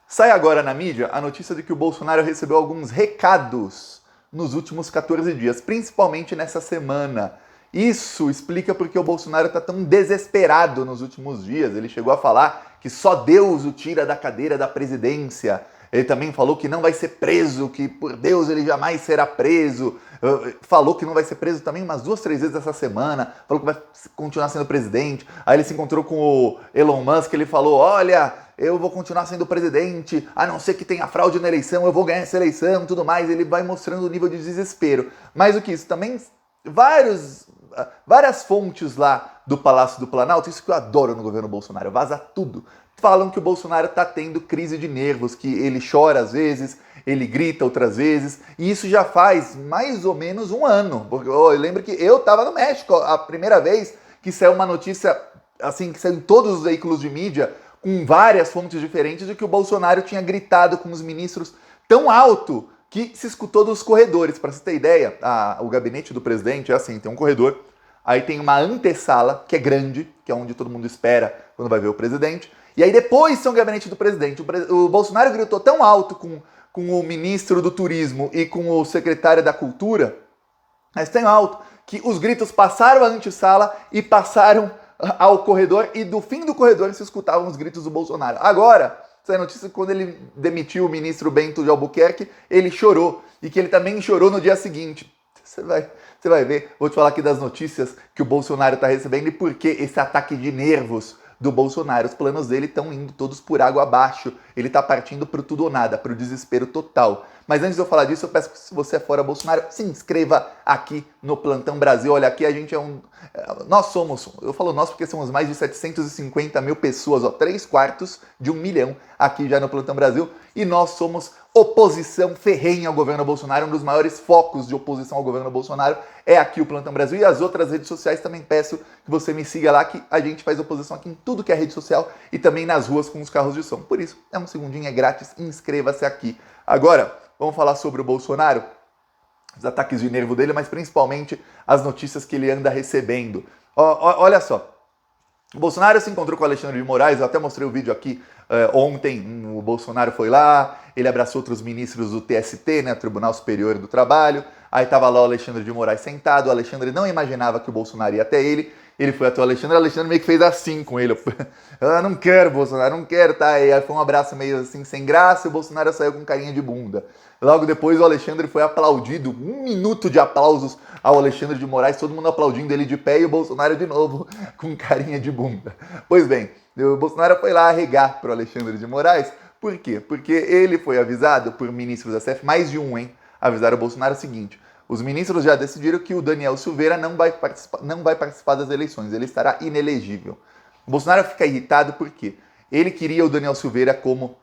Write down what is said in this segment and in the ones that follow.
Sai agora na mídia a notícia de que o Bolsonaro recebeu alguns recados nos últimos 14 dias, principalmente nessa semana. Isso explica porque o Bolsonaro está tão desesperado nos últimos dias. Ele chegou a falar que só Deus o tira da cadeira da presidência. Ele também falou que não vai ser preso, que por Deus ele jamais será preso. Falou que não vai ser preso também umas 2, 3 vezes essa semana. Falou que vai continuar sendo presidente. Aí ele se encontrou com o Elon Musk, ele falou, olha, eu vou continuar sendo presidente, a não ser que tenha fraude na eleição, eu vou ganhar essa eleição, tudo mais. Ele vai mostrando o nível de desespero. Mais do que isso, também várias fontes lá do Palácio do Planalto, isso que eu adoro no governo Bolsonaro, vaza tudo. Falam que o Bolsonaro está tendo crise de nervos, que ele chora às vezes, ele grita outras vezes, e isso já faz mais ou menos um ano. Porque eu lembro que eu estava no México a primeira vez que saiu uma notícia, assim, que saiu em todos os veículos de mídia, com várias fontes diferentes, de que o Bolsonaro tinha gritado com os ministros tão alto que se escutou dos corredores. Para você ter ideia, o gabinete do presidente é assim, tem um corredor, aí tem uma antessala, que é grande, que é onde todo mundo espera quando vai ver o presidente, e aí depois tem o gabinete do presidente. O Bolsonaro gritou tão alto com o ministro do turismo e com o secretário da cultura, mas tão alto, que os gritos passaram a antessala e passaram ao corredor, e do fim do corredor se escutavam os gritos do Bolsonaro. Agora, essa notícia, quando ele demitiu o ministro Bento de Albuquerque, ele chorou, e que ele também chorou no dia seguinte. Você vai ver, vou te falar aqui das notícias que o Bolsonaro está recebendo e por que esse ataque de nervos do Bolsonaro. Os planos dele estão indo todos por água abaixo. Ele está partindo para o tudo ou nada, para o desespero total. Mas antes de eu falar disso, eu peço que se você é fora Bolsonaro, se inscreva aqui no Plantão Brasil. Olha, aqui a gente nós somos, eu falo nós porque somos mais de 750 mil pessoas, 3/4 de 1 milhão aqui já no Plantão Brasil. E nós somos oposição ferrenha ao governo Bolsonaro. Um dos maiores focos de oposição ao governo Bolsonaro é aqui o Plantão Brasil, e as outras redes sociais também peço que você me siga lá, que a gente faz oposição aqui em tudo que é rede social e também nas ruas com os carros de som. Por isso, é um segundinho, é grátis, inscreva-se aqui. Agora, vamos falar sobre o Bolsonaro, os ataques de nervo dele, mas principalmente as notícias que ele anda recebendo. Olha só, o Bolsonaro se encontrou com o Alexandre de Moraes, eu até mostrei o vídeo aqui ontem, o Bolsonaro foi lá, ele abraçou outros ministros do TST, né, Tribunal Superior do Trabalho, aí estava lá o Alexandre de Moraes sentado, o Alexandre não imaginava que o Bolsonaro ia até ele foi até o Alexandre meio que fez assim com ele, não quero, Bolsonaro, não quero, tá, e aí foi um abraço meio assim, sem graça, e o Bolsonaro saiu com carinha de bunda. Logo depois o Alexandre foi aplaudido, 1 minuto de aplausos ao Alexandre de Moraes, todo mundo aplaudindo ele de pé e o Bolsonaro de novo com carinha de bunda. Pois bem, o Bolsonaro foi lá arregar para o Alexandre de Moraes. Por quê? Porque ele foi avisado por ministros da STF, mais de um, avisaram o Bolsonaro o seguinte: os ministros já decidiram que o Daniel Silveira não vai participar das eleições, ele estará inelegível. O Bolsonaro fica irritado porque ele queria o Daniel Silveira como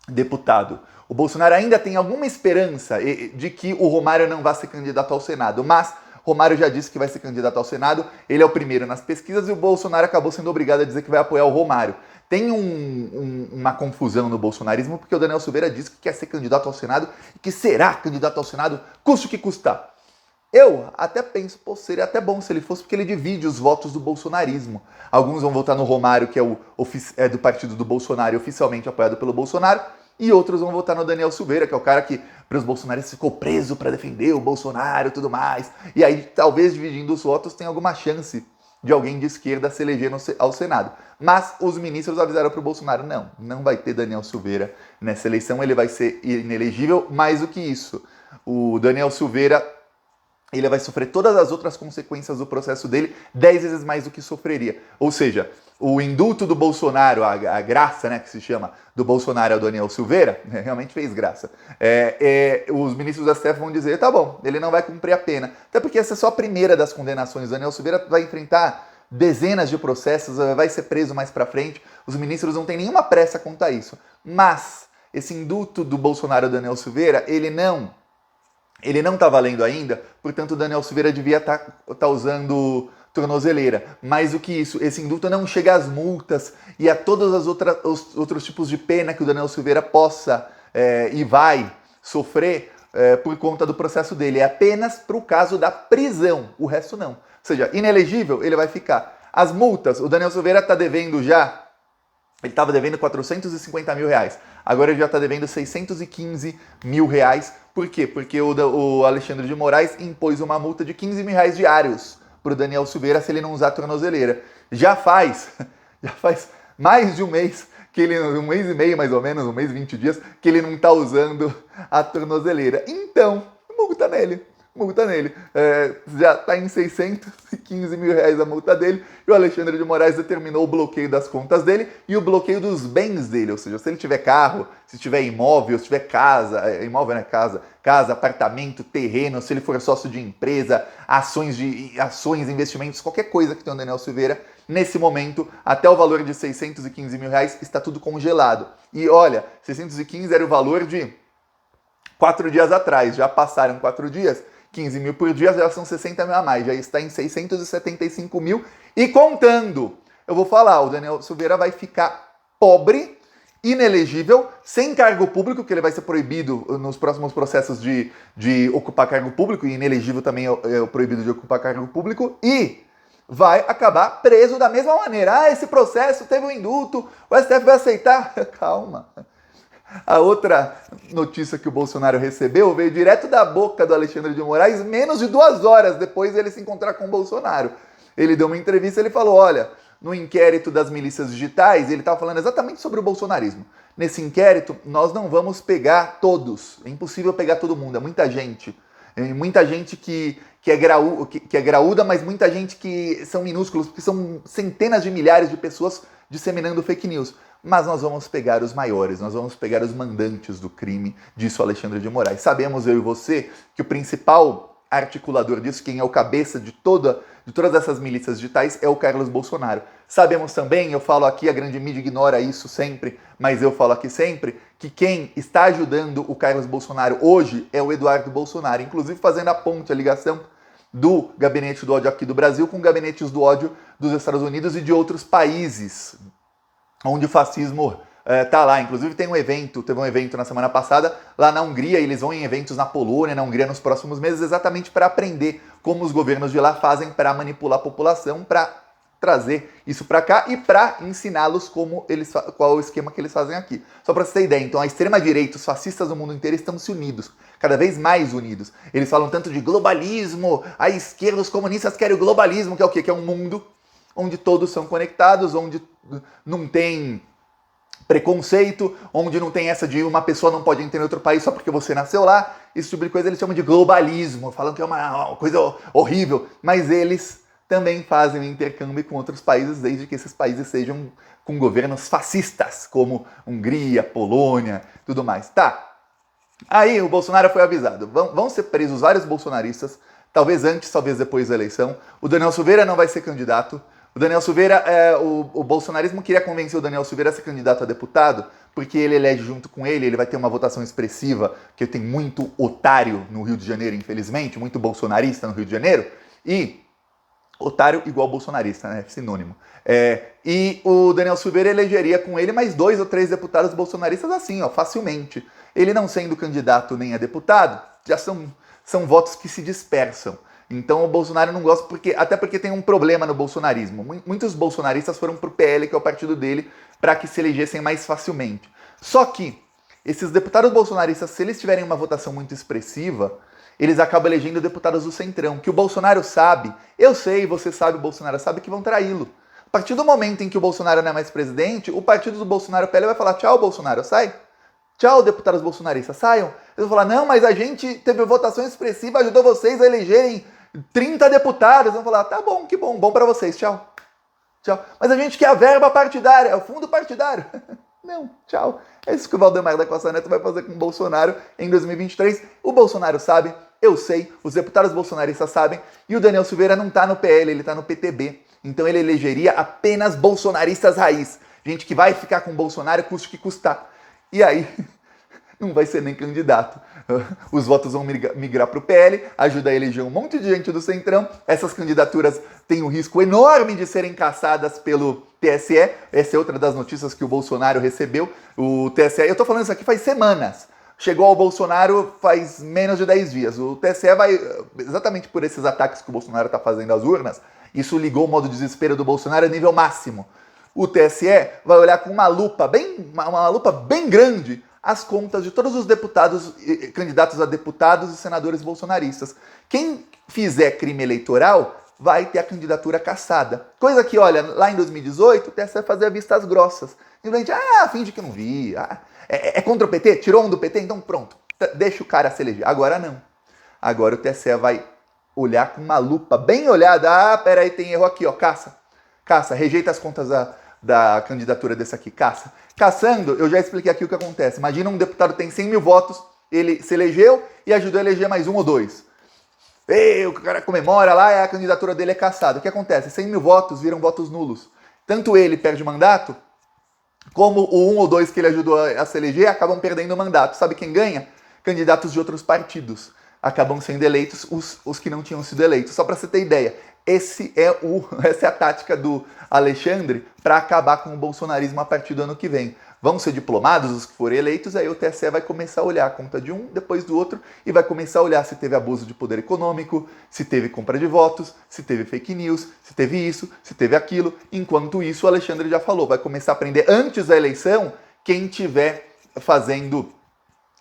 deputado. O Bolsonaro ainda tem alguma esperança de que o Romário não vá ser candidato ao Senado, mas Romário já disse que vai ser candidato ao Senado, ele é o primeiro nas pesquisas e o Bolsonaro acabou sendo obrigado a dizer que vai apoiar o Romário. Tem uma confusão no bolsonarismo porque o Daniel Silveira disse que quer ser candidato ao Senado e que será candidato ao Senado, custe o que custar. Eu até penso, seria até bom se ele fosse, porque ele divide os votos do bolsonarismo. Alguns vão votar no Romário, que é do partido do Bolsonaro, oficialmente apoiado pelo Bolsonaro, e outros vão votar no Daniel Silveira, que é o cara que, para os bolsonaristas, ficou preso para defender o Bolsonaro e tudo mais. E aí, talvez dividindo os votos, tenha alguma chance de alguém de esquerda se eleger ao Senado. Mas os ministros avisaram para o Bolsonaro, não vai ter Daniel Silveira nessa eleição, ele vai ser inelegível. Mais do que isso, o Daniel Silveira, ele vai sofrer todas as outras consequências do processo dele, 10 vezes mais do que sofreria. Ou seja, o indulto do Bolsonaro, a graça, né, que se chama, do Bolsonaro ao Daniel Silveira, realmente fez graça. Os ministros da STF vão dizer, tá bom, ele não vai cumprir a pena. Até porque essa é só a primeira das condenações. O Daniel Silveira vai enfrentar dezenas de processos, vai ser preso mais pra frente. Os ministros não têm nenhuma pressa quanto a isso. Mas esse indulto do Bolsonaro ao Daniel Silveira, ele não está valendo ainda, portanto o Daniel Silveira devia estar usando tornozeleira. Mais do que isso, esse indulto não chega às multas e a todos os outros tipos de pena que o Daniel Silveira possa e vai sofrer por conta do processo dele. É apenas para o caso da prisão, o resto não. Ou seja, inelegível ele vai ficar. As multas, o Daniel Silveira está devendo já Ele estava devendo 450 mil reais. Agora ele já está devendo 615 mil reais. Por quê? Porque o Alexandre de Moraes impôs uma multa de 15 mil reais diários para o Daniel Silveira se ele não usar a tornozeleira. Já faz mais de um mês que ele, um mês e meio mais ou menos, um mês e 20 dias, que ele não está usando a tornozeleira. Então, multa nele. Já está em 615 mil reais a multa dele, e o Alexandre de Moraes determinou o bloqueio das contas dele e o bloqueio dos bens dele, ou seja, se ele tiver carro, se tiver imóvel, se tiver casa, imóvel não é casa, apartamento, terreno, se ele for sócio de empresa, ações, investimentos, qualquer coisa que tem o Daniel Silveira, nesse momento, até o valor de 615 mil reais está tudo congelado. E olha, 615 era o valor de 4 dias atrás, já passaram 4 dias, 15 mil por dia, já são 60 mil a mais, já está em 675 mil e contando. Eu vou falar, o Daniel Silveira vai ficar pobre, inelegível, sem cargo público, que ele vai ser proibido nos próximos processos de ocupar cargo público, e inelegível também é proibido de ocupar cargo público, e vai acabar preso da mesma maneira. Ah, esse processo teve um indulto, o STF vai aceitar. Calma. A outra notícia que o Bolsonaro recebeu veio direto da boca do Alexandre de Moraes, menos de 2 horas depois dele se encontrar com o Bolsonaro. Ele deu uma entrevista e ele falou, olha, no inquérito das milícias digitais, ele estava falando exatamente sobre o bolsonarismo. Nesse inquérito, nós não vamos pegar todos, é impossível pegar todo mundo, é muita gente que é graúda, mas muita gente que são minúsculos, porque são centenas de milhares de pessoas disseminando fake news. Mas nós vamos pegar os maiores, nós vamos pegar os mandantes do crime, disse o Alexandre de Moraes. Sabemos, eu e você, que o principal articulador disso, quem é o cabeça de todas essas milícias digitais, é o Carlos Bolsonaro. Sabemos também, eu falo aqui, a grande mídia ignora isso sempre, mas eu falo aqui sempre, que quem está ajudando o Carlos Bolsonaro hoje é o Eduardo Bolsonaro, inclusive fazendo a ponte, a ligação do gabinete do ódio aqui do Brasil com gabinetes do ódio dos Estados Unidos e de outros países onde o fascismo tá lá. Inclusive teve um evento na semana passada lá na Hungria, e eles vão em eventos na Polônia, na Hungria nos próximos meses, exatamente para aprender como os governos de lá fazem para manipular a população, para trazer isso para cá e para ensiná-los qual é o esquema que eles fazem aqui. Só para você ter ideia, então a extrema-direita, os fascistas do mundo inteiro estão se unidos, cada vez mais unidos. Eles falam tanto de globalismo, a esquerda, os comunistas querem o globalismo, que é o quê? Que é um mundo onde todos são conectados, onde não tem preconceito, onde não tem essa de uma pessoa não pode entrar em outro país só porque você nasceu lá. Esse tipo de coisa eles chamam de globalismo, falando que é uma coisa horrível, mas eles também fazem intercâmbio com outros países, desde que esses países sejam com governos fascistas, como Hungria, Polônia, tudo mais. Tá, aí o Bolsonaro foi avisado, vão ser presos vários bolsonaristas, talvez antes, talvez depois da eleição. O Daniel Silveira não vai ser candidato. O Daniel Silveira, o bolsonarismo queria convencer o Daniel Silveira a ser candidato a deputado, porque ele elege junto com ele vai ter uma votação expressiva, porque tem muito otário no Rio de Janeiro, infelizmente, muito bolsonarista no Rio de Janeiro, e otário igual bolsonarista, né? Sinônimo. E o Daniel Silveira elegeria com ele mais 2 ou 3 deputados bolsonaristas assim, ó, facilmente. Ele não sendo candidato nem a deputado, já são votos que se dispersam. Então o Bolsonaro não gosta, até porque tem um problema no bolsonarismo. Muitos bolsonaristas foram pro PL, que é o partido dele, para que se elegessem mais facilmente. Só que esses deputados bolsonaristas, se eles tiverem uma votação muito expressiva, eles acabam elegendo deputados do Centrão, que o Bolsonaro sabe, eu sei, você sabe, o Bolsonaro sabe que vão traí-lo. A partir do momento em que o Bolsonaro não é mais presidente, o partido do Bolsonaro PL vai falar: tchau, Bolsonaro, sai. Tchau, deputados bolsonaristas, saiam. Eles vão falar: não, mas a gente teve votação expressiva, ajudou vocês a elegerem 30 deputados. Eles vão falar: tá bom, que bom, bom pra vocês, tchau. Tchau. Mas a gente quer a verba partidária, é o fundo partidário. Não, tchau. É isso que o Valdemar da Costa Neto vai fazer com o Bolsonaro em 2023. O Bolsonaro sabe, eu sei, os deputados bolsonaristas sabem, e o Daniel Silveira não tá no PL, ele tá no PTB. Então ele elegeria apenas bolsonaristas raiz. Gente que vai ficar com o Bolsonaro, custe o que custar. E aí, não vai ser nem candidato. Os votos vão migrar para o PL, ajuda a eleger um monte de gente do Centrão. Essas candidaturas têm um risco enorme de serem caçadas pelo TSE. Essa é outra das notícias que o Bolsonaro recebeu. O TSE, eu tô falando isso aqui faz semanas. Chegou ao Bolsonaro faz menos de 10 dias. O TSE vai, exatamente por esses ataques que o Bolsonaro está fazendo às urnas, isso ligou o modo desespero do Bolsonaro a nível máximo. O TSE vai olhar com uma lupa bem grande as contas de todos os deputados, candidatos a deputados e senadores bolsonaristas. Quem fizer crime eleitoral vai ter a candidatura cassada. Coisa que, olha, lá em 2018 o TSE fazia vistas grossas. Simplesmente, finge que não vi. É contra o PT? Tirou um do PT? Então pronto, deixa o cara se eleger. Agora não. Agora o TSE vai olhar com uma lupa bem olhada. Peraí, tem erro aqui, ó, caça, rejeita as contas da candidatura desse aqui, caça. Caçando, eu já expliquei aqui o que acontece. Imagina um deputado tem 100 mil votos, ele se elegeu e ajudou a eleger mais um ou dois. O cara comemora lá e a candidatura dele é caçada. O que acontece? 100 mil votos viram votos nulos. Tanto ele perde o mandato, como o 1 ou 2 que ele ajudou a se eleger acabam perdendo o mandato. Sabe quem ganha? Candidatos de outros partidos. Acabam sendo eleitos os que não tinham sido eleitos. Só para você ter ideia, essa é a tática do Alexandre para acabar com o bolsonarismo a partir do ano que vem. Vão ser diplomados os que forem eleitos, aí o TSE vai começar a olhar a conta de um depois do outro e vai começar a olhar se teve abuso de poder econômico, se teve compra de votos, se teve fake news, se teve isso, se teve aquilo. Enquanto isso, o Alexandre já falou, vai começar a prender antes da eleição quem tiver fazendo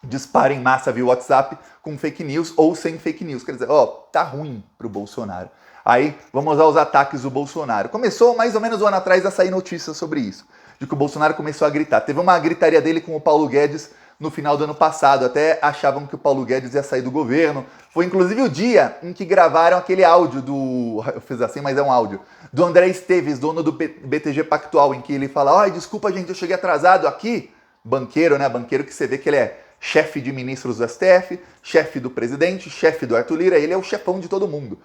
disparo em massa via WhatsApp com fake news ou sem fake news. Quer dizer, tá ruim pro Bolsonaro. Aí, vamos aos ataques do Bolsonaro. Começou mais ou menos um ano atrás a sair notícias sobre isso, de que o Bolsonaro começou a gritar. Teve uma gritaria dele com o Paulo Guedes no final do ano passado. Até achavam que o Paulo Guedes ia sair do governo. Foi inclusive o dia em que gravaram aquele áudio do... Eu fiz assim, mas é um áudio. Do André Esteves, dono do BTG Pactual, em que ele fala, desculpa gente, eu cheguei atrasado aqui. Banqueiro, né? Banqueiro que você vê que ele é chefe de ministros do STF, chefe do presidente, chefe do Arthur Lira, ele é o chefão de todo mundo.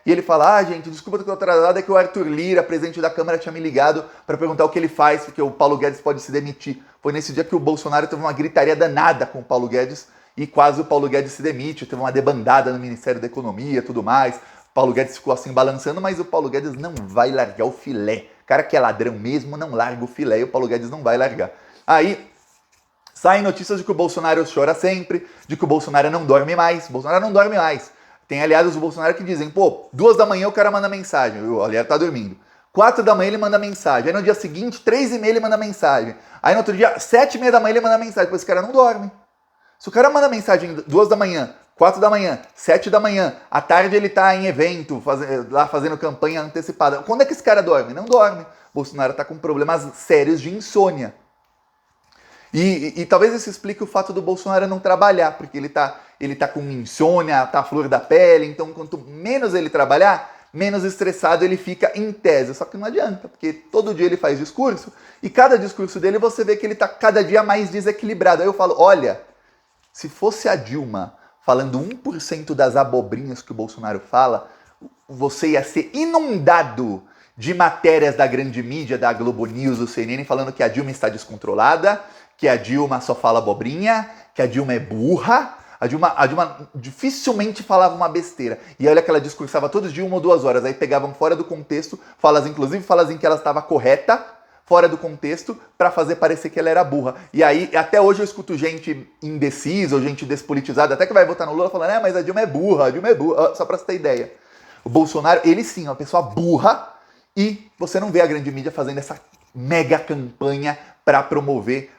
E ele fala, gente, desculpa que eu tô atrasado, é que o Arthur Lira, presidente da Câmara, tinha me ligado para perguntar o que ele faz, porque o Paulo Guedes pode se demitir. Foi nesse dia que o Bolsonaro teve uma gritaria danada com o Paulo Guedes e quase o Paulo Guedes se demite, teve uma debandada no Ministério da Economia e tudo mais. O Paulo Guedes ficou assim balançando, mas o Paulo Guedes não vai largar o filé. O cara que é ladrão mesmo não larga o filé e o Paulo Guedes não vai largar. Aí saem notícias de que o Bolsonaro chora sempre, de que o Bolsonaro não dorme mais. O Bolsonaro não dorme mais. Tem aliados do Bolsonaro que dizem, 2 da manhã o cara manda mensagem, o aliado tá dormindo. 4 da manhã ele manda mensagem. Aí no dia seguinte, 3h30 ele manda mensagem. Aí no outro dia, 7h30 da manhã ele manda mensagem. Esse cara não dorme. Se o cara manda mensagem 2 da manhã, 4 da manhã, 7 da manhã, à tarde ele tá em evento, lá fazendo campanha antecipada. Quando é que esse cara dorme? Não dorme. O Bolsonaro tá com problemas sérios de insônia. E talvez isso explique o fato do Bolsonaro não trabalhar, porque ele tá com insônia, tá à flor da pele, então quanto menos ele trabalhar, menos estressado ele fica em tese. Só que não adianta, porque todo dia ele faz discurso, e cada discurso dele você vê que ele tá cada dia mais desequilibrado. Aí eu falo, olha, se fosse a Dilma falando 1% das abobrinhas que o Bolsonaro fala, você ia ser inundado de matérias da grande mídia, da Globo News, do CNN, falando que a Dilma está descontrolada, que a Dilma só fala abobrinha, que a Dilma é burra. A Dilma dificilmente falava uma besteira. E olha que ela discursava todos os dias 1 ou 2 horas. Aí pegavam fora do contexto, falas em que ela estava correta, fora do contexto, para fazer parecer que ela era burra. E aí, até hoje eu escuto gente indecisa ou gente despolitizada, até que vai votar no Lula, falando, mas a Dilma é burra, Só pra você ter ideia. O Bolsonaro, ele sim, é uma pessoa burra, e você não vê a grande mídia fazendo essa mega campanha para promover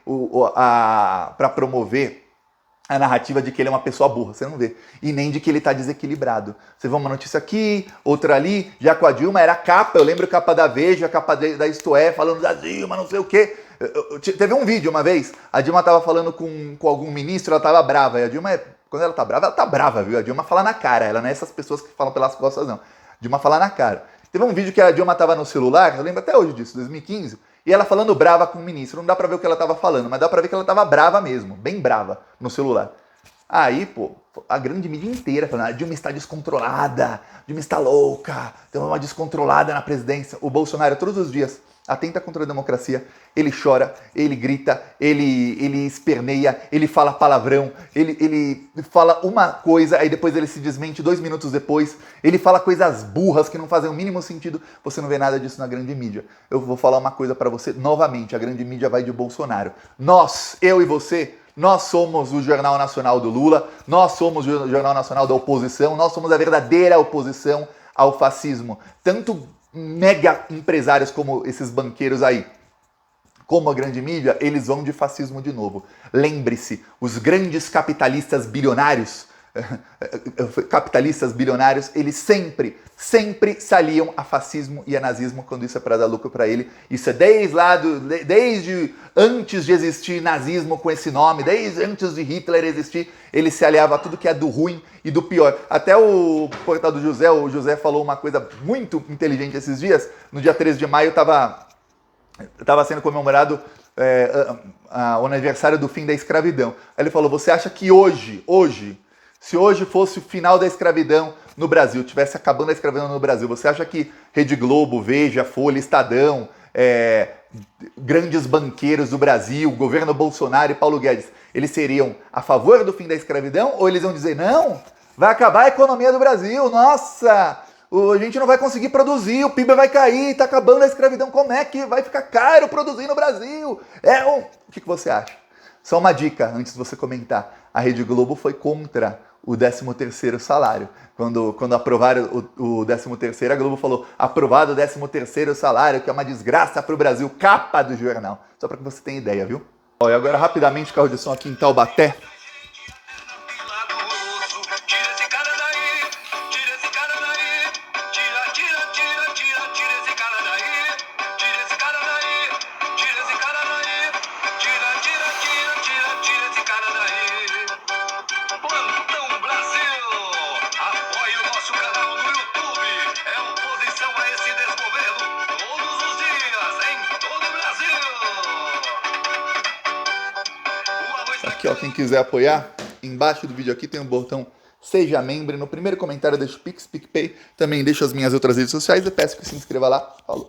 a narrativa de que ele é uma pessoa burra, você não vê. E nem de que ele está desequilibrado. Você vê uma notícia aqui, outra ali, já com a Dilma era capa, eu lembro capa da Veja, capa da Isto É, falando da Dilma, não sei o quê. Teve um vídeo uma vez, a Dilma estava falando com algum ministro, ela estava brava, e a Dilma, quando ela tá brava, viu? A Dilma fala na cara, ela não é essas pessoas que falam pelas costas, não. A Dilma fala na cara. Teve um vídeo que a Dilma estava no celular, eu lembro até hoje disso, 2015, e ela falando brava com o ministro. Não dá pra ver o que ela tava falando, mas dá pra ver que ela tava brava mesmo, bem brava no celular. Aí, a grande mídia inteira falando, a Dilma está descontrolada, a Dilma está louca, tem uma descontrolada na presidência. O Bolsonaro, todos os dias, atenta contra a democracia, ele chora, ele grita, ele esperneia, ele fala palavrão, ele fala uma coisa, aí depois ele se desmente 2 minutos depois, ele fala coisas burras que não fazem o mínimo sentido, você não vê nada disso na grande mídia. Eu vou falar uma coisa pra você, novamente, a grande mídia vai de Bolsonaro. Nós, eu e você, nós somos o Jornal Nacional do Lula, nós somos o Jornal Nacional da oposição, nós somos a verdadeira oposição ao fascismo. Tanto mega empresários como esses banqueiros aí, como a grande mídia, eles vão de fascismo de novo. Lembre-se, os grandes capitalistas bilionários, eles sempre se aliam a fascismo e a nazismo quando isso é para dar lucro para ele. Isso é desde antes de existir nazismo com esse nome, desde antes de Hitler existir, ele se aliava a tudo que é do ruim e do pior. Até o portal do José, o José falou uma coisa muito inteligente esses dias. No dia 13 de maio estava sendo comemorado o aniversário do fim da escravidão. Aí ele falou, você acha que se hoje fosse o final da escravidão no Brasil, tivesse acabando a escravidão no Brasil, você acha que Rede Globo, Veja, Folha, Estadão, grandes banqueiros do Brasil, governo Bolsonaro e Paulo Guedes, eles seriam a favor do fim da escravidão ou eles vão dizer, não, vai acabar a economia do Brasil, nossa, a gente não vai conseguir produzir, o PIB vai cair, tá acabando a escravidão, como é que vai ficar caro produzir no Brasil? O que você acha? Só uma dica, antes de você comentar, a Rede Globo foi contra o 13º salário. Quando aprovaram o 13º, a Globo falou, aprovado o 13º salário, que é uma desgraça para o Brasil, capa do jornal. Só para que você tenha ideia, viu? E agora, rapidamente, carro de som aqui em Taubaté. Aqui, ó, quem quiser apoiar, embaixo do vídeo aqui tem um botão Seja Membro. No primeiro comentário eu deixo o Pix, PicPay. Também deixo as minhas outras redes sociais e peço que se inscreva lá. Falou!